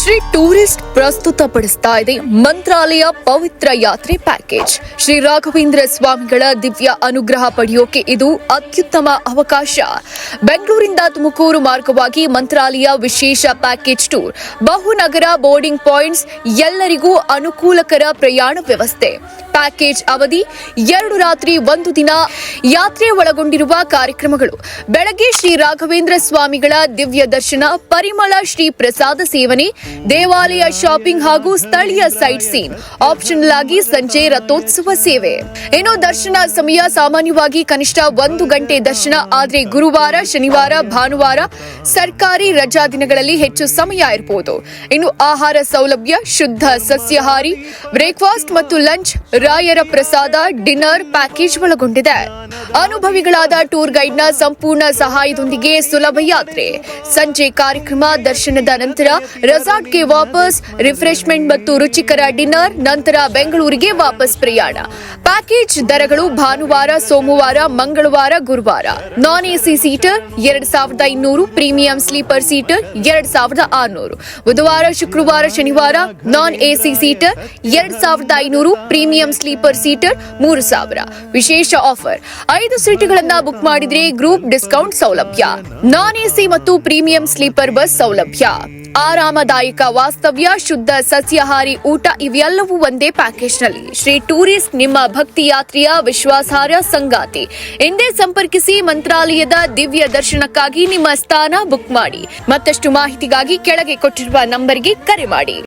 Shri tourist ಪ್ರಸ್ತುತಪಡಿಸ್ತಾ ಇದೆ ಮಂತ್ರಾಲಯ ಪವಿತ್ರ ಯಾತ್ರೆ package. Shri Raghavendra ಸ್ವಾಮಿಗಳ ದಿವ್ಯ ಅನುಗ್ರಹ ಪಡೆಯೋಕೆ ಇದು ಅತ್ಯುತ್ತಮ ಅವಕಾಶ. ಬೆಂಗಳೂರಿಂದ ತುಮಕೂರು ಮಾರ್ಗವಾಗಿ ಮಂತ್ರಾಲಯ ವಿಶೇಷ ಪ್ಯಾಕೇಜ್ ಟೂರ್, ಬಹುನಗರ ಬೋರ್ಡಿಂಗ್ ಪಾಯಿಂಟ್ಸ್, ಎಲ್ಲರಿಗೂ ಅನುಕೂಲಕರ ಪ್ರಯಾಣ ವ್ಯವಸ್ಥೆ. ಪ್ಯಾಕೇಜ್ ಅವಧಿ 2 ರಾತ್ರಿ 1 ದಿನ. ಯಾತ್ರೆ ಒಳಗೊಂಡಿರುವ ಕಾರ್ಯಕ್ರಮಗಳು: ಬೆಳಗ್ಗೆ ಶ್ರೀ ರಾಘವೇಂದ್ರ ಸ್ವಾಮಿಗಳ ದಿವ್ಯ ದರ್ಶನ, ಪರಿಮಳ ಶ್ರೀ ಪ್ರಸಾದ ಸೇವನೆ, ದೇವಾಲಯ ಶಾಪಿಂಗ್ ಹಾಗೂ ಸ್ಥಳೀಯ ಸೈಟ್ ಸೀನ್. ಆಪ್ಷನಲ್ ಆಗಿ ಸಂಜೆ ರಥೋತ್ಸವ ಸೇವೆ. ಇನ್ನು ದರ್ಶನ ಸಮಯ ಸಾಮಾನ್ಯವಾಗಿ ಕನಿಷ್ಠ 1 ಗಂಟೆ ದರ್ಶನ, ಆದರೆ ಗುರುವಾರ, ಶನಿವಾರ, ಭಾನುವಾರ ಸರ್ಕಾರಿ ರಜಾ ದಿನಗಳಲ್ಲಿ ಹೆಚ್ಚು ಸಮಯ ಇರಬಹುದು. ಇನ್ನು ಆಹಾರ ಸೌಲಭ್ಯ: ಶುದ್ಧ ಸಸ್ಯಾಹಾರಿ ಬ್ರೇಕ್ಫಾಸ್ಟ್ ಮತ್ತು ಲಂಚ್, ರಾಯರ ಪ್ರಸಾದ, ಡಿನ್ನರ್ ಪ್ಯಾಕೇಜ್ ಒಳಗೊಂಡಿದೆ. ಅನುಭವಿಗಳಾದ ಟೂರ್ ಗೈಡ್ನ ಸಂಪೂರ್ಣ ಸಹಾಯದೊಂದಿಗೆ ಸುಲಭ ಯಾತ್ರೆ. ಸಂಜೆ ಕಾರ್ಯಕ್ರಮ, ದರ್ಶನದ ನಂತರ ರೆಸಾರ್ಟ್ಗೆ ವಾಪಸ್, ರಿಫ್ರೆಶ್ಮೆಂಟ್ ಮತ್ತು ರುಚಿಕರ ಡಿನ್ನರ್, ನಂತರ ಬೆಂಗಳೂರಿಗೆ ವಾಪಸ್ ಪ್ರಯಾಣ. ಪ್ಯಾಕೇಜ್ ದರಗಳು: ಭಾನುವಾರ, ಸೋಮವಾರ, ಮಂಗಳವಾರ, ಗುರುವಾರ ನಾನ್ AC seater 2200, premium sleeper seater 2600. ಬುಧವಾರ, ಶುಕ್ರವಾರ, ಶನಿವಾರ ನಾನ್ AC seater 2500, premium sleeper seater 3000. ವಿಶೇಷ ಆಫರ್: 5 ಸೀಟುಗಳನ್ನು ಬುಕ್ ಮಾಡಿದ್ರೆ ಗ್ರೂಪ್ ಡಿಸ್ಕೌಂಟ್ ಸೌಲಭ್ಯ, ನಾನ್ ಎಸಿ ಮತ್ತು ಪ್ರೀಮಿಯಂ ಸ್ಲೀಪರ್ ಬಸ್ ಸೌಲಭ್ಯ, ಆರಾಮದಾಯಕ ವಾಸ್ತವ್ಯ, ಶುದ್ಧ ಸಸ್ಯಾಹಾರಿ ಊಟ ಇವೆಲ್ಲವೂ ಒಂದೇ ಪ್ಯಾಕೇಜ್ನಲ್ಲಿ. ಶ್ರೀ ಟೂರಿಸ್ಟ್ ನಿಮ್ಮ ಭಕ್ತಿ ಯಾತ್ರೆಯ ವಿಶ್ವಾಸಾರ್ಹ ಸಂಗಾತಿ. ಎಂದೇ ಸಂಪರ್ಕಿಸಿ. ಮಂತ್ರಾಲಯದ ದಿವ್ಯ ದರ್ಶನಕ್ಕಾಗಿ ನಿಮ್ಮ ಸ್ಥಾನ ಬುಕ್ ಮಾಡಿ. ಮತ್ತಷ್ಟು ಮಾಹಿತಿಗಾಗಿ ಕೆಳಗೆ ಕೊಟ್ಟಿರುವ ನಂಬರ್ಗೆ ಕರೆ ಮಾಡಿ.